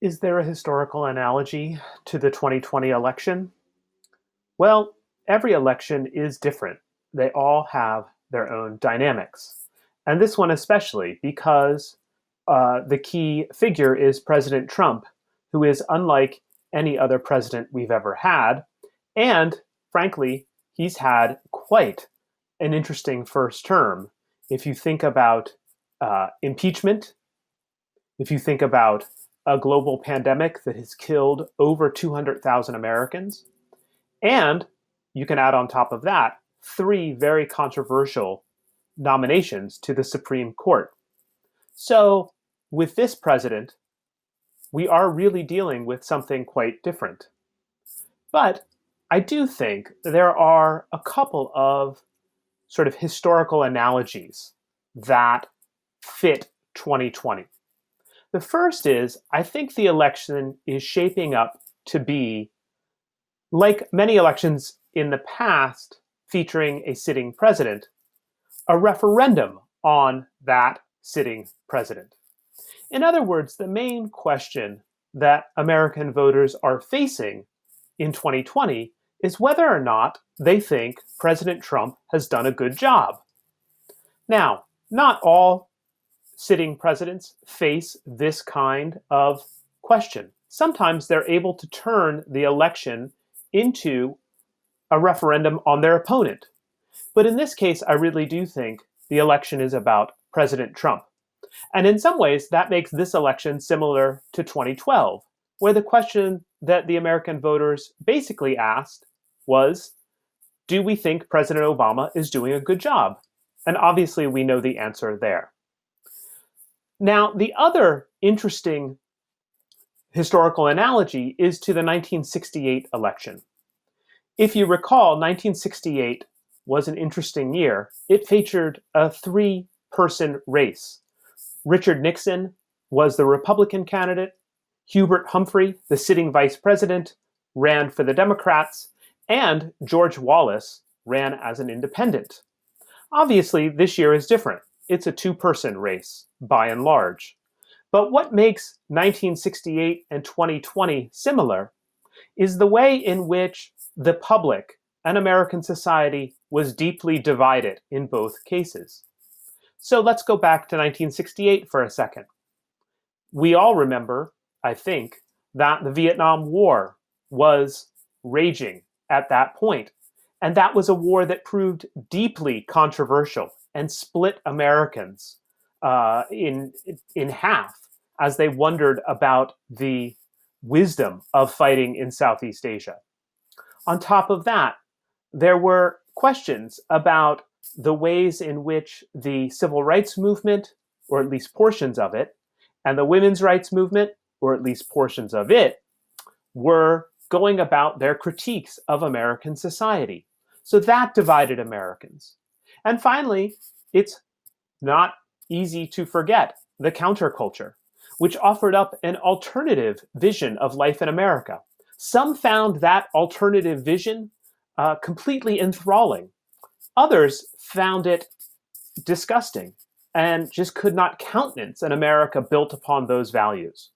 Is there a historical analogy to the 2020 election? Well, every election is different. They all have their own dynamics. And this one especially because the key figure is President Trump, who is unlike any other president we've ever had. And frankly, he's had quite an interesting first term. If you think about impeachment, if you think about a global pandemic that has killed over 200,000 Americans, and you can add on top of that three very controversial nominations to the Supreme Court. So, with this president, we are really dealing with something quite different. But I do think there are a couple of sort of historical analogies that fit 2020. The first is, I think the election is shaping up to be, like many elections in the past featuring a sitting president, a referendum on that sitting president. In other words, the main question that American voters are facing in 2020 is whether or not they think President Trump has done a good job. Now, not all sitting presidents face this kind of question. Sometimes they're able to turn the election into a referendum on their opponent. But in this case, I really do think the election is about President Trump. And in some ways, that makes this election similar to 2012, where the question that the American voters basically asked was, do we think President Obama is doing a good job? And obviously, we know the answer there. Now, the other interesting historical analogy is to the 1968 election. If you recall, 1968 was an interesting year. It featured a three-person race. Richard Nixon was the Republican candidate. Hubert Humphrey, the sitting vice president, ran for the Democrats. And George Wallace ran as an independent. Obviously, this year is different. It's a two-person race, by and large. But what makes 1968 and 2020 similar is the way in which the public and American society was deeply divided in both cases. So let's go back to 1968 for a second. We all remember, I think, that the Vietnam War was raging at that point. And that was a war that proved deeply controversial and split Americans in half as they wondered about the wisdom of fighting in Southeast Asia. On top of that, there were questions about the ways in which the civil rights movement, or at least portions of it, and the women's rights movement, or at least portions of it, were going about their critiques of American society. So that divided Americans. And finally, it's not easy to forget the counterculture, which offered up an alternative vision of life in America. Some found that alternative vision completely enthralling. Others found it disgusting and just could not countenance an America built upon those values.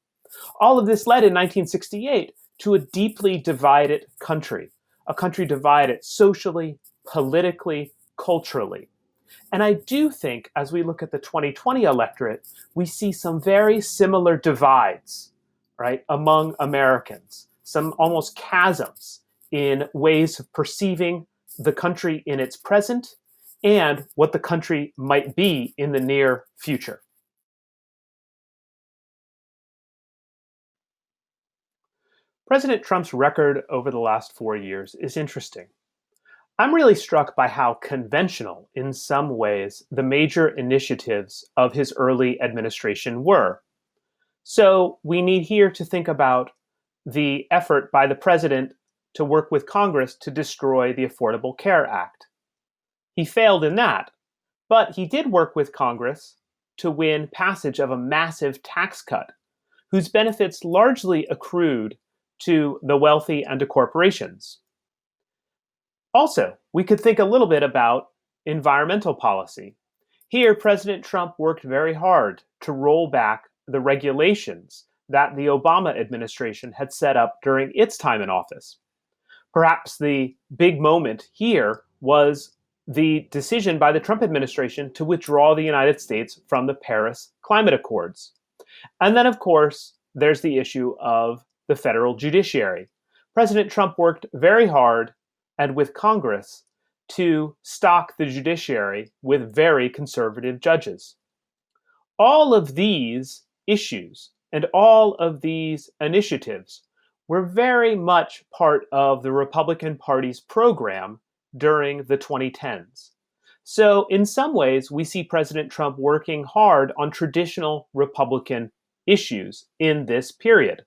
All of this led in 1968 to a deeply divided country, a country divided socially, politically, culturally. And I do think as we look at the 2020 electorate, we see some very similar divides, right, among Americans, some almost chasms in ways of perceiving the country in its present and what the country might be in the near future. President Trump's record over the last 4 years is interesting. I'm really struck by how conventional, in some ways, the major initiatives of his early administration were. So we need here to think about the effort by the president to work with Congress to destroy the Affordable Care Act. He failed in that, but he did work with Congress to win passage of a massive tax cut, whose benefits largely accrued to the wealthy and to corporations. Also, we could think a little bit about environmental policy. Here, President Trump worked very hard to roll back the regulations that the Obama administration had set up during its time in office. Perhaps the big moment here was the decision by the Trump administration to withdraw the United States from the Paris Climate Accords. And then, of course, there's the issue of the federal judiciary. President Trump worked very hard and with Congress to stock the judiciary with very conservative judges. All of these issues and all of these initiatives were very much part of the Republican Party's program during the 2010s. So, in some ways, we see President Trump working hard on traditional Republican issues in this period.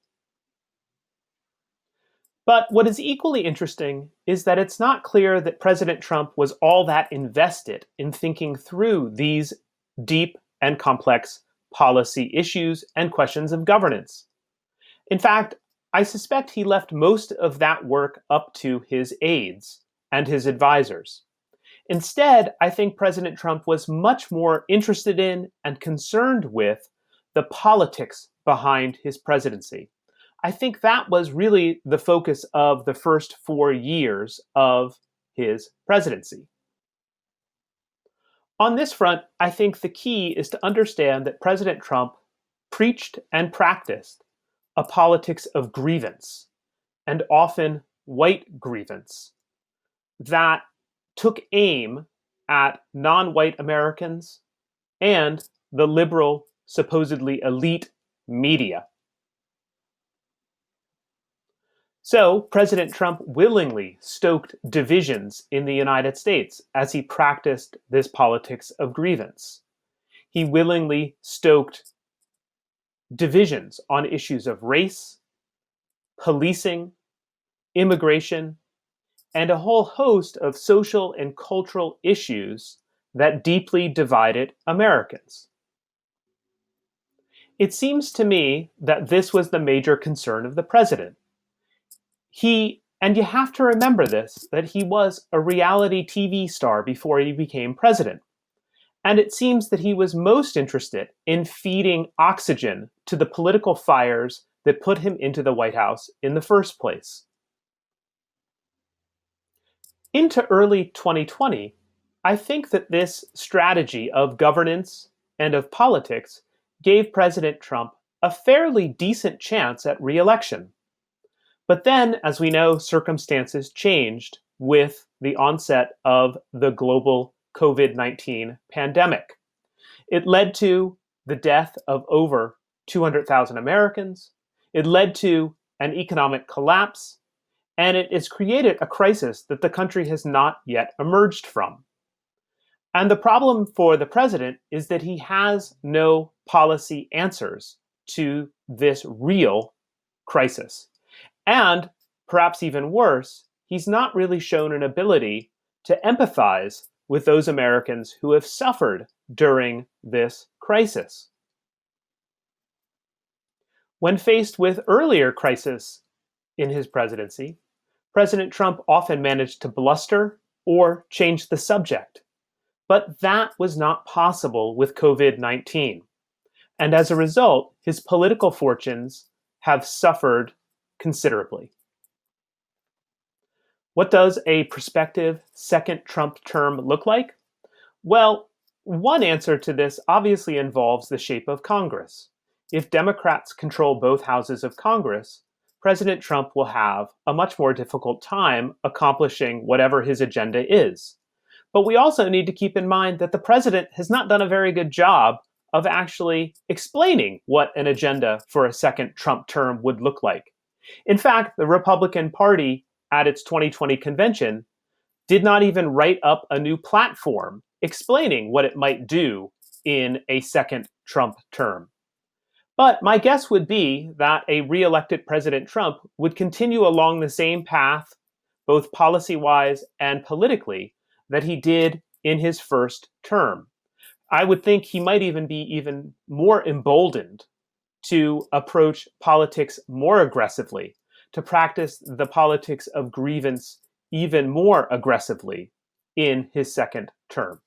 But what is equally interesting is that it's not clear that President Trump was all that invested in thinking through these deep and complex policy issues and questions of governance. In fact, I suspect he left most of that work up to his aides and his advisors. Instead, I think President Trump was much more interested in and concerned with the politics behind his presidency. I think that was really the focus of the first 4 years of his presidency. On this front, I think the key is to understand that President Trump preached and practiced a politics of grievance, and often white grievance, that took aim at non-white Americans and the liberal, supposedly elite media. So, President Trump willingly stoked divisions in the United States as he practiced this politics of grievance. He willingly stoked divisions on issues of race, policing, immigration, and a whole host of social and cultural issues that deeply divided Americans. It seems to me that this was the major concern of the president. And you have to remember this, that he was a reality TV star before he became president. And it seems that he was most interested in feeding oxygen to the political fires that put him into the White House in the first place. Into early 2020, I think that this strategy of governance and of politics gave President Trump a fairly decent chance at re-election. But then, as we know, circumstances changed with the onset of the global COVID-19 pandemic. It led to the death of over 200,000 Americans. It led to an economic collapse, and it has created a crisis that the country has not yet emerged from. And the problem for the president is that he has no policy answers to this real crisis. And perhaps even worse, he's not really shown an ability to empathize with those Americans who have suffered during this crisis. When faced with earlier crises in his presidency, President Trump often managed to bluster or change the subject. But that was not possible with COVID-19. And as a result, his political fortunes have suffered considerably. What does a prospective second Trump term look like? Well, one answer to this obviously involves the shape of Congress. If Democrats control both houses of Congress, President Trump will have a much more difficult time accomplishing whatever his agenda is. But we also need to keep in mind that the president has not done a very good job of actually explaining what an agenda for a second Trump term would look like. In fact, the Republican Party at its 2020 convention did not even write up a new platform explaining what it might do in a second Trump term. But my guess would be that a re-elected President Trump would continue along the same path, both policy-wise and politically, that he did in his first term. I would think he might even be even more emboldened to approach politics more aggressively, to practice the politics of grievance even more aggressively in his second term.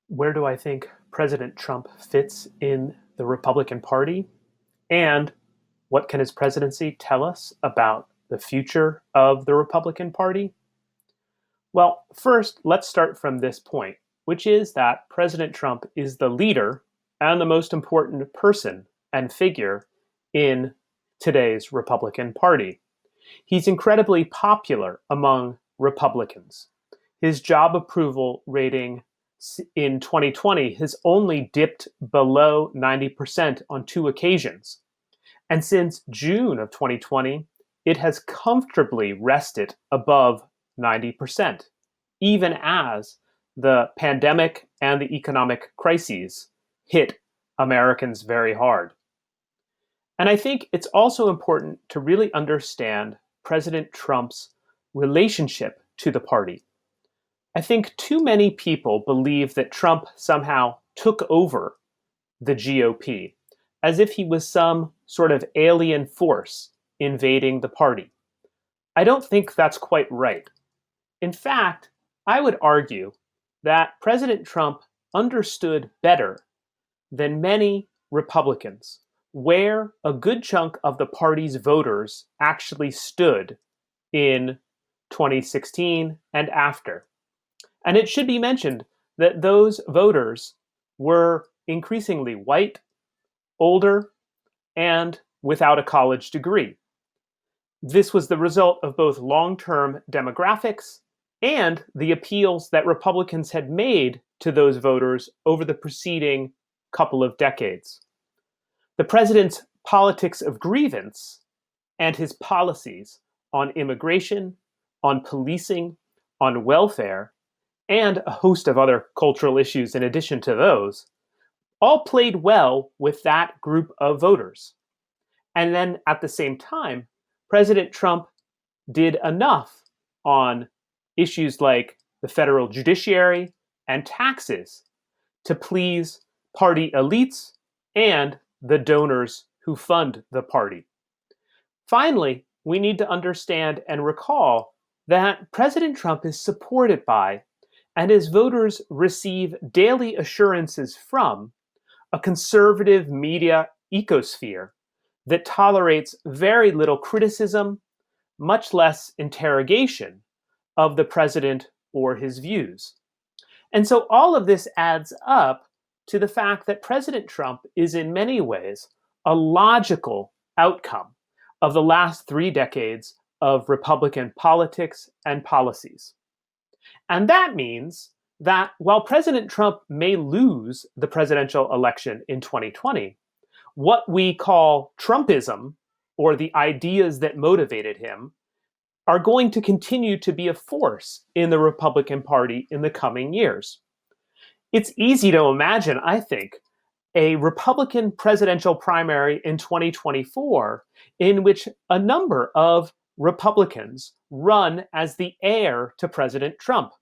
Where do I think President Trump fits in the Republican Party? And what can his presidency tell us about the future of the Republican Party? Well, first, let's start from this point, which is that President Trump is the leader and the most important person and figure in today's Republican Party. He's incredibly popular among Republicans. His job approval rating in 2020 has only dipped below 90% on 2 occasions. And since June of 2020, it has comfortably rested above 90%, even as the pandemic and the economic crises hit Americans very hard. And I think it's also important to really understand President Trump's relationship to the party. I think too many people believe that Trump somehow took over the GOP, as if he was some sort of alien force invading the party. I don't think that's quite right. In fact, I would argue that President Trump understood better than many Republicans where a good chunk of the party's voters actually stood in 2016 and after. And it should be mentioned that those voters were increasingly white, older, and without a college degree. This was the result of both long-term demographics and the appeals that Republicans had made to those voters over the preceding couple of decades. The president's politics of grievance and his policies on immigration, on policing, on welfare, and a host of other cultural issues in addition to those, all played well with that group of voters. And then at the same time, President Trump did enough on issues like the federal judiciary and taxes to please party elites and the donors who fund the party. Finally, we need to understand and recall that President Trump is supported by, and his voters receive daily assurances from, a conservative media ecosphere that tolerates very little criticism, much less interrogation of the president or his views. And so all of this adds up to the fact that President Trump is in many ways a logical outcome of the last 3 decades of Republican politics and policies. And that means that while President Trump may lose the presidential election in 2020, what we call Trumpism, or the ideas that motivated him, are going to continue to be a force in the Republican Party in the coming years. It's easy to imagine, I think, a Republican presidential primary in 2024 in which a number of Republicans run as the heir to President Trump.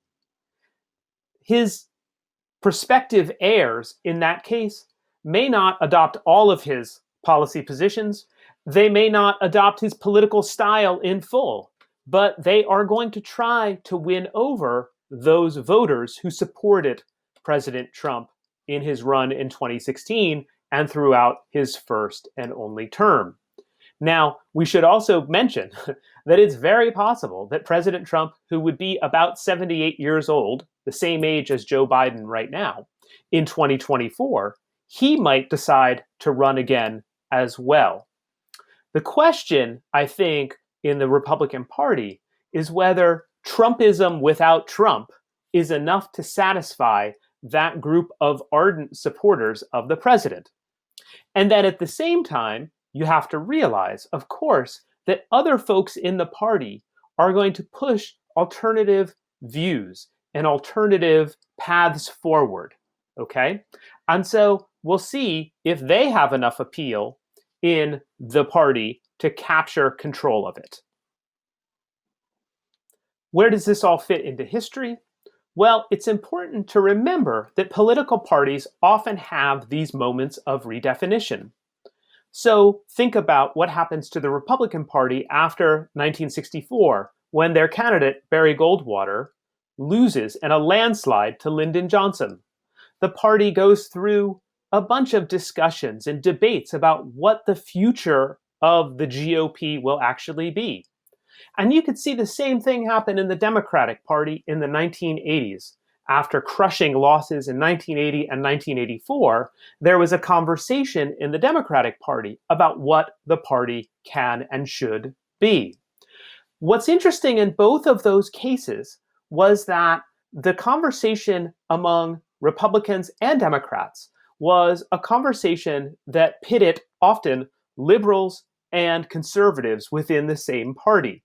His prospective heirs in that case may not adopt all of his policy positions. They may not adopt his political style in full, but they are going to try to win over those voters who supported President Trump in his run in 2016 and throughout his first and only term. Now, we should also mention that it's very possible that President Trump, who would be about 78 years old, the same age as Joe Biden right now, in 2024, he might decide to run again as well. The question, I think, in the Republican Party is whether Trumpism without Trump is enough to satisfy that group of ardent supporters of the president. And that at the same time, you have to realize, of course, that other folks in the party are going to push alternative views and alternative paths forward, okay? And so we'll see if they have enough appeal in the party to capture control of it. Where does this all fit into history? Well, it's important to remember that political parties often have these moments of redefinition. So think about what happens to the Republican Party after 1964, when their candidate, Barry Goldwater, loses in a landslide to Lyndon Johnson. the party goes through a bunch of discussions and debates about what the future of the GOP will actually be. And you could see the same thing happen in the Democratic Party in the 1980s. After crushing losses in 1980 and 1984, there was a conversation in the Democratic Party about what the party can and should be. What's interesting in both of those cases was that the conversation among Republicans and Democrats was a conversation that pitted often liberals and conservatives within the same party.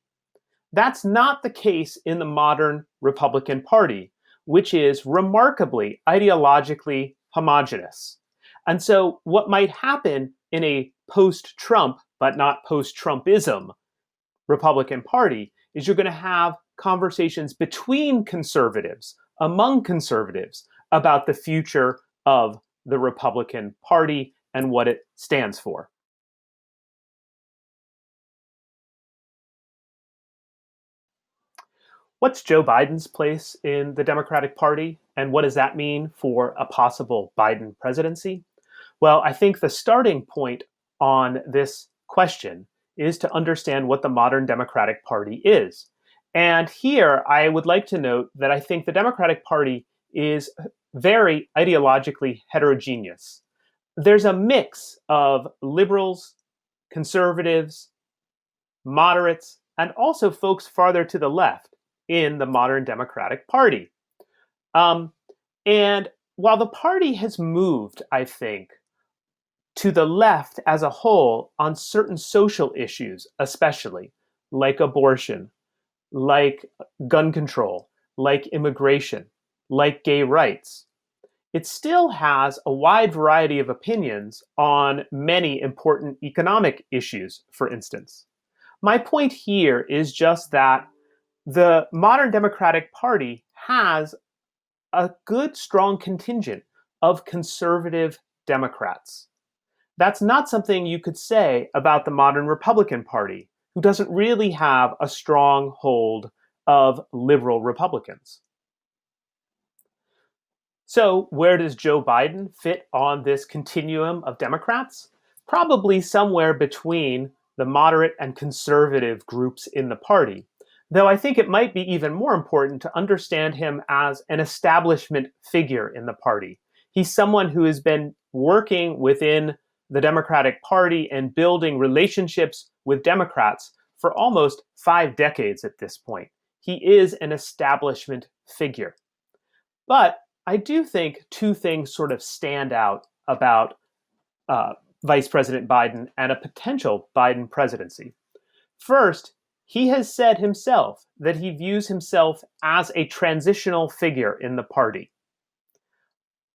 That's not the case in the modern Republican Party, which is remarkably ideologically homogenous. And so what might happen in a post-Trump, but not post-Trumpism Republican Party is you're going to have conversations between conservatives, among conservatives, about the future of the Republican Party and what it stands for. What's Joe Biden's place in the Democratic Party, and what does that mean for a possible Biden presidency? Well, I think the starting point on this question is to understand what the modern Democratic Party is. And here I would like to note that I think the Democratic Party is very ideologically heterogeneous. There's a mix of liberals, conservatives, moderates, and also folks farther to the left in the modern Democratic Party. And while the party has moved, I think, to the left as a whole on certain social issues, especially like abortion, like gun control, like immigration, like gay rights, it still has a wide variety of opinions on many important economic issues, for instance. My point here is just that the modern Democratic Party has a good, strong contingent of conservative Democrats. That's not something you could say about the modern Republican Party, who doesn't really have a strong hold of liberal Republicans. So, where does Joe Biden fit on this continuum of Democrats? Probably somewhere between the moderate and conservative groups in the party. Though I think it might be even more important to understand him as an establishment figure in the party. He's someone who has been working within the Democratic Party and building relationships with Democrats for almost 5 decades at this point. He is an establishment figure. But I do think two things sort of stand out about Vice President Biden and a potential Biden presidency. First, he has said himself that he views himself as a transitional figure in the party.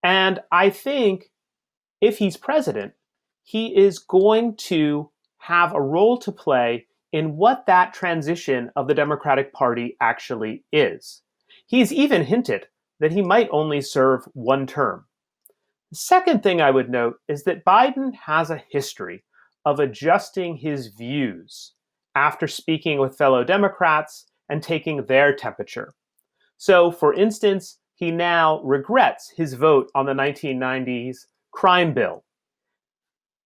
And I think if he's president, he is going to have a role to play in what that transition of the Democratic Party actually is. He's even hinted that he might only serve one term. The second thing I would note is that Biden has a history of adjusting his views after speaking with fellow Democrats and taking their temperature. So, for instance, he now regrets his vote on the 1990s crime bill.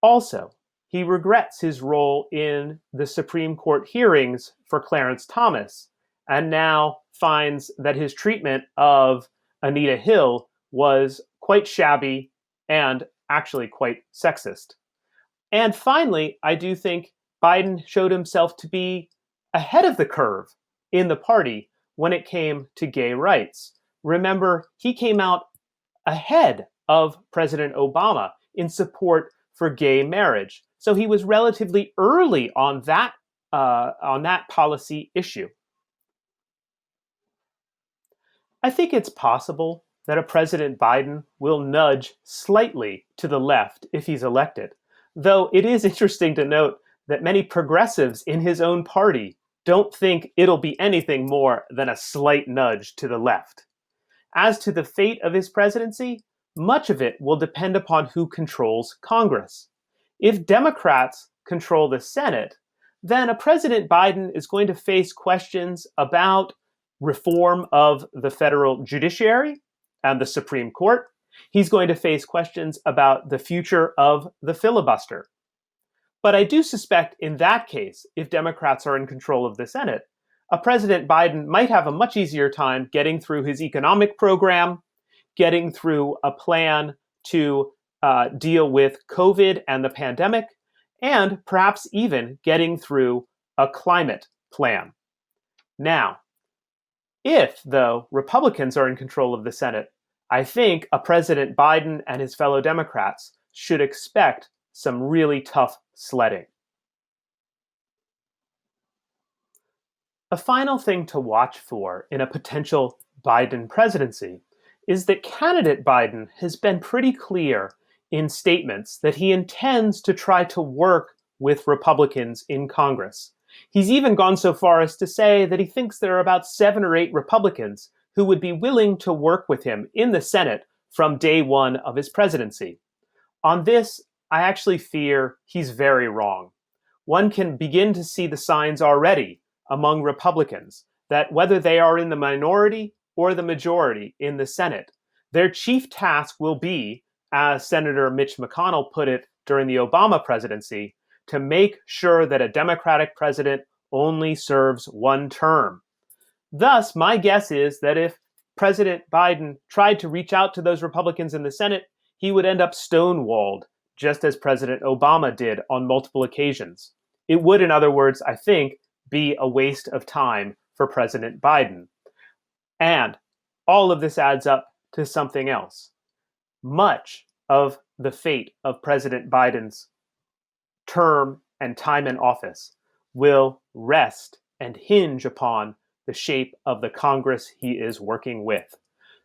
Also, he regrets his role in the Supreme Court hearings for Clarence Thomas, and now finds that his treatment of Anita Hill was quite shabby and actually quite sexist. And finally, I do think Biden showed himself to be ahead of the curve in the party when it came to gay rights. Remember, he came out ahead of President Obama in support for gay marriage. So he was relatively early on that policy issue. I think it's possible that a President Biden will nudge slightly to the left if he's elected, though it is interesting to note that many progressives in his own party don't think it'll be anything more than a slight nudge to the left. As to the fate of his presidency, much of it will depend upon who controls Congress. If Democrats control the Senate, then a President Biden is going to face questions about reform of the federal judiciary and the Supreme Court, He's going to face questions about the future of the filibuster. But I do suspect in that case, if Democrats are in control of the Senate, President Biden might have a much easier time getting through his economic program, getting through a plan to deal with COVID and the pandemic, and perhaps even getting through a climate plan. Now, if, though, Republicans are in control of the Senate, I think a President Biden and his fellow Democrats should expect some really tough sledding. A final thing to watch for in a potential Biden presidency is that candidate Biden has been pretty clear in statements that he intends to try to work with Republicans in Congress. He's even gone so far as to say that he thinks there are about 7 or 8 Republicans who would be willing to work with him in the Senate from day one of his presidency. On this, I actually fear he's very wrong. One can begin to see the signs already among Republicans that whether they are in the minority or the majority in the Senate, their chief task will be, as Senator Mitch McConnell put it during the Obama presidency, to make sure that a Democratic president only serves one term. Thus, my guess is that if President Biden tried to reach out to those Republicans in the Senate, he would end up stonewalled, just as President Obama did on multiple occasions. It would, in other words, I think, be a waste of time for President Biden. And all of this adds up to something else. Much of the fate of President Biden's term and time in office will rest and hinge upon the shape of the Congress he is working with.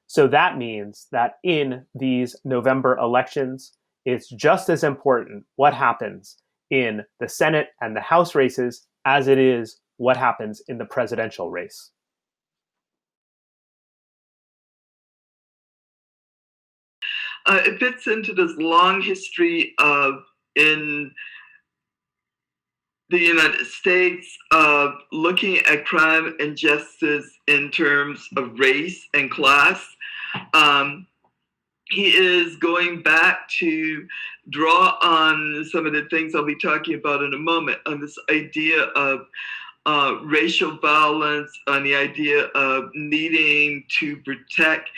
So that means that in these November elections, it's just as important what happens in the Senate and the House races as it is what happens in the presidential race. It fits into this long history of, in the United States, of looking at crime and justice in terms of race and class. He is going back to draw on some of the things I'll be talking about in a moment, on this idea of racial violence, on the idea of needing to protect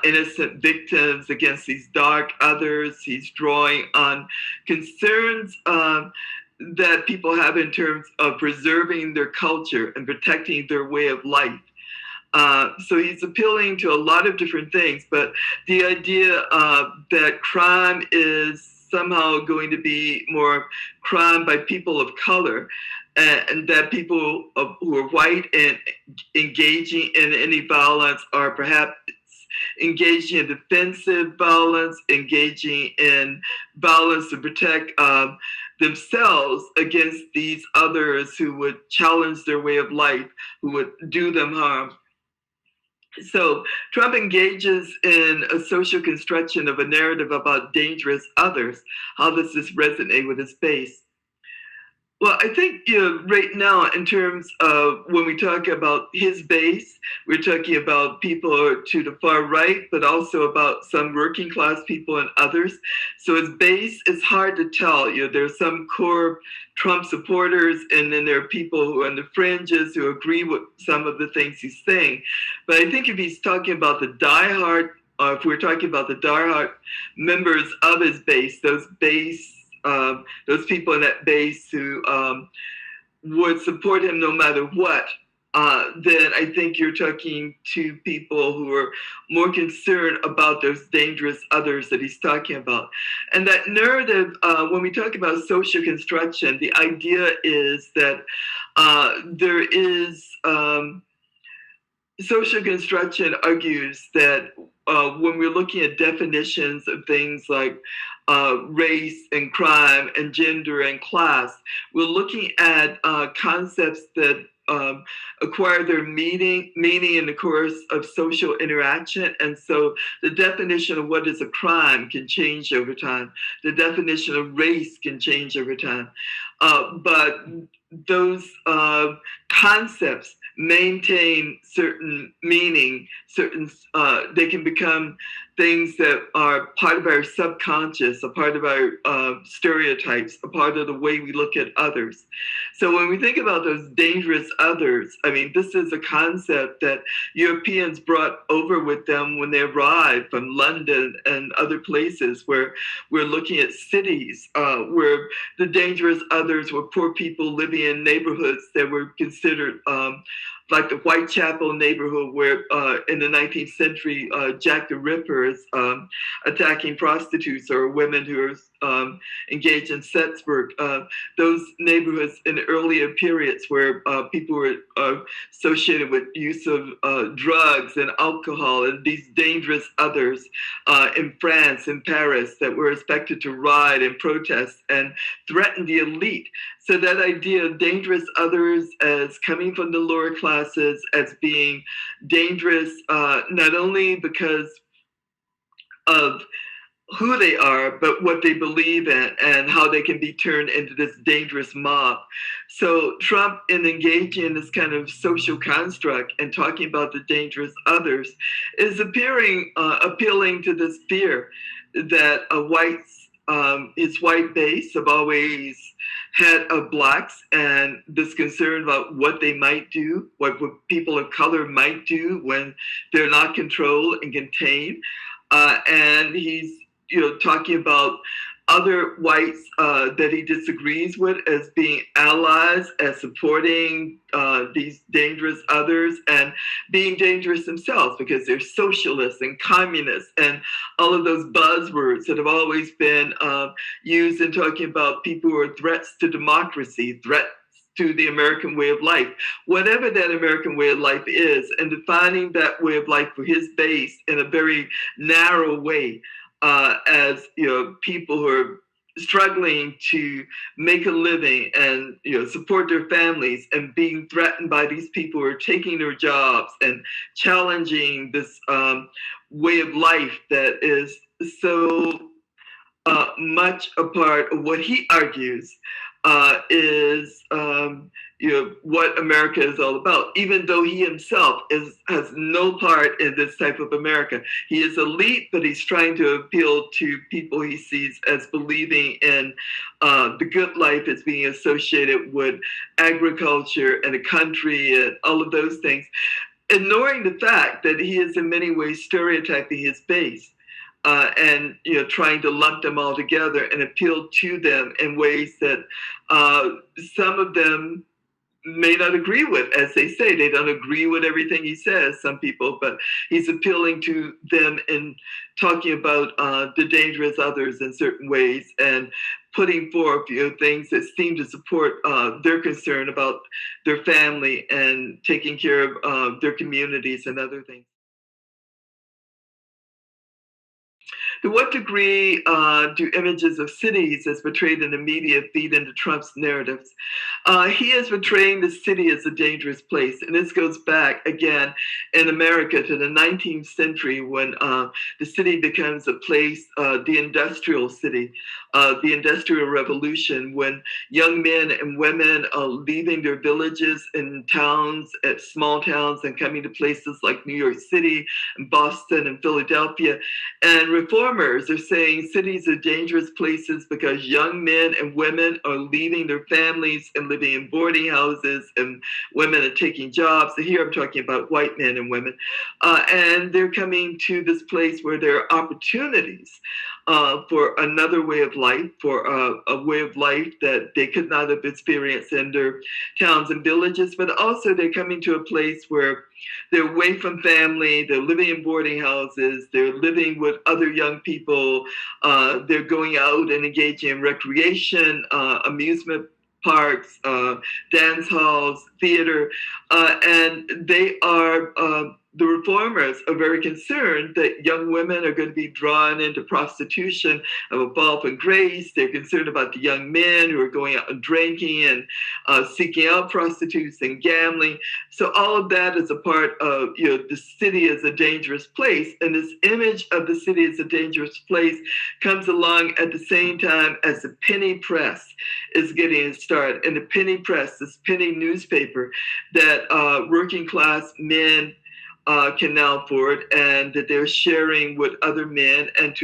innocent victims against these dark others. He's drawing on concerns that people have in terms of preserving their culture and protecting their way of life. So he's appealing to a lot of different things, but the idea that crime is somehow going to be more crime by people of color, and that people who are white and engaging in any violence are perhaps engaging in defensive violence, engaging in violence to protect themselves against these others who would challenge their way of life, who would do them harm. So Trump engages in a social construction of a narrative about dangerous others. How does this resonate with his base? Well, I think right now, in terms of when we talk about his base, we're talking about people to the far right, but also about some working class people and others. So his base is hard to tell. There's some core Trump supporters, and then there are people who are on the fringes who agree with some of the things he's saying. But I think if he's talking about the diehard, if we're talking about the diehard members of his base, those people in that base who would support him no matter what, then I think you're talking to people who are more concerned about those dangerous others that he's talking about. And that narrative, when we talk about social construction, the idea is that there is social construction argues that when we're looking at definitions of things like race and crime and gender and class, we're looking at concepts that acquire their meaning in the course of social interaction. And so the definition of what is a crime can change over time. The definition of race can change over time. But those concepts maintain certain meaning, they things that are part of our subconscious, a part of our stereotypes, a part of the way we look at others. So when we think about those dangerous others, I mean, this is a concept that Europeans brought over with them when they arrived from London and other places, where we're looking at cities where the dangerous others were poor people living in neighborhoods that were considered like the Whitechapel neighborhood, where in the 19th century, Jack the Ripper is attacking prostitutes or women who are engaged in sex work. Those neighborhoods in earlier periods where people were associated with use of drugs and alcohol, and these dangerous others in France and Paris that were expected to riot and protest and threaten the elite. So that idea of dangerous others as coming from the lower classes, as being dangerous, not only because of who they are, but what they believe in and how they can be turned into this dangerous mob. So Trump, in engaging in this kind of social construct and talking about the dangerous others, is appealing to this fear that its white base have always had of blacks, and this concern about what they might do, what people of color might do when they're not controlled and contained. And he's talking about other whites that he disagrees with as being allies, as supporting these dangerous others, and being dangerous themselves because they're socialists and communists and all of those buzzwords that have always been used in talking about people who are threats to democracy, threats to the American way of life, whatever that American way of life is, and defining that way of life for his base in a very narrow way. As people who are struggling to make a living and support their families, and being threatened by these people who are taking their jobs and challenging this way of life that is so much a part of what he argues is what America is all about, even though he himself has no part in this type of America. He is elite, but he's trying to appeal to people he sees as believing in the good life as being associated with agriculture and a country and all of those things, ignoring the fact that he is in many ways stereotyping his base. And trying to lump them all together and appeal to them in ways that some of them may not agree with. As they say, they don't agree with everything he says, some people, but he's appealing to them and talking about the dangerous others in certain ways, and putting forth things that seem to support their concern about their family and taking care of their communities and other things. To what degree do images of cities as portrayed in the media feed into Trump's narratives? He is portraying the city as a dangerous place. And this goes back, again, in America to the 19th century, when the city becomes a place, the industrial city, the Industrial Revolution, when young men and women are leaving their villages and towns, at small towns, and coming to places like New York City and Boston and Philadelphia. And reformers are saying cities are dangerous places because young men and women are leaving their families and living in boarding houses, and women are taking jobs. So here I'm talking about white men and women. And they're coming to this place where there are opportunities for another way of life, for a way of life that they could not have experienced in their towns and villages, but also they're coming to a place where they're away from family, they're living in boarding houses, they're living with other young people, they're going out and engaging in recreation, amusement parks, dance halls, theater, and they are, the reformers are very concerned that young women are going to be drawn into prostitution of a fall from grace. They're concerned about the young men who are going out and drinking and seeking out prostitutes and gambling. So all of that is a part of the city as a dangerous place. And this image of the city as a dangerous place comes along at the same time as the penny press is getting its start. And the penny press, this penny newspaper that working class men can now afford, and that they're sharing with other men and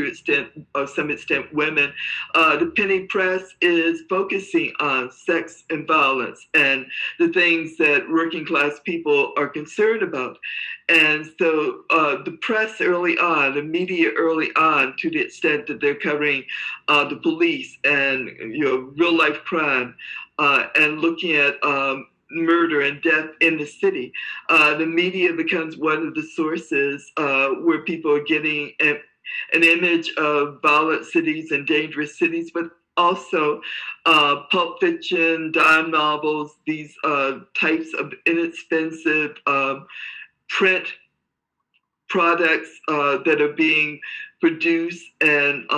some extent, women. The penny press is focusing on sex and violence and the things that working class people are concerned about. And so the press early on, the media early on, to the extent that they're covering the police and real life crime and looking at murder and death in the city. The media becomes one of the sources where people are getting an image of violent cities and dangerous cities, but also pulp fiction, dime novels, these types of inexpensive print products that are being produced and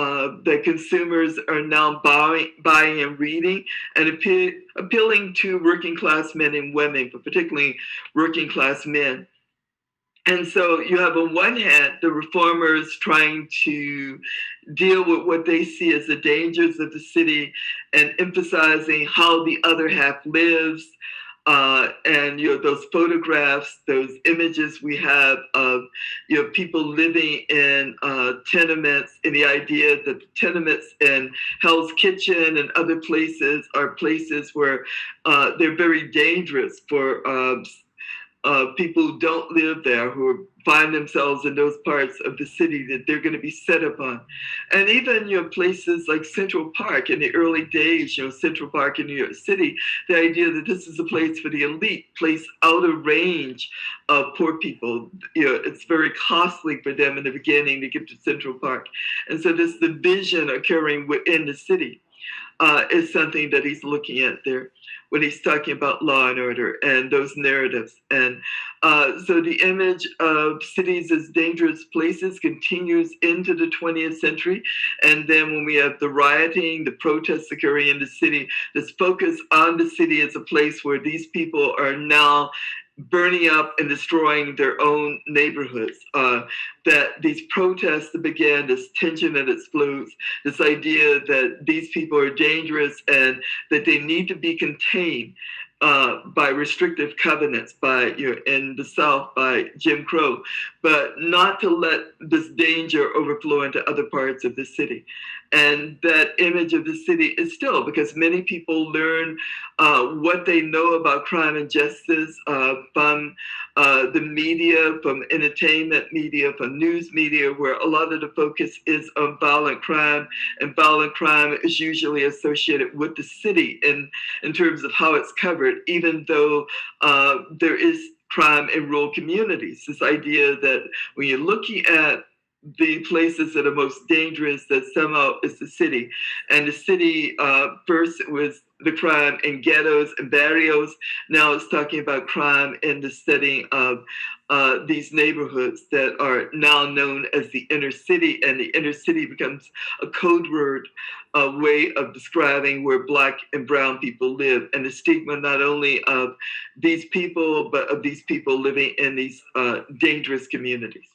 that consumers are now buying and reading and appealing to working class men and women, but particularly working class men. And so you have on one hand the reformers trying to deal with what they see as the dangers of the city and emphasizing how the other half lives. And those photographs, those images we have of people living in tenements, and the idea that the tenements in Hell's Kitchen and other places are places where they're very dangerous for people who don't live there, who find themselves in those parts of the city that they're going to be set upon. And even places like Central Park in the early days, Central Park in New York City, the idea that this is a place for the elite, place out of range of poor people. It's very costly for them in the beginning to get to Central Park. And so this division occurring within the city is something that he's looking at there when he's talking about law and order and those narratives. And so the image of cities as dangerous places continues into the 20th century. And then when we have the rioting, the protests occurring in the city, this focus on the city as a place where these people are now burning up and destroying their own neighborhoods, that these protests began, this tension that explodes, this idea that these people are dangerous and that they need to be contained by restrictive covenants, in the South by Jim Crow, but not to let this danger overflow into other parts of the city. And that image of the city is still, because many people learn what they know about crime and justice from the media, from entertainment media, from news media, where a lot of the focus is on violent crime, and violent crime is usually associated with the city in terms of how it's covered, even though there is crime in rural communities. This idea that when you're looking at the places that are most dangerous, that somehow is the city. And the city, first it was the crime in ghettos and barrios. Now it's talking about crime in the setting of these neighborhoods that are now known as the inner city. And the inner city becomes a code word, a way of describing where Black and brown people live, and the stigma not only of these people, but of these people living in these dangerous communities.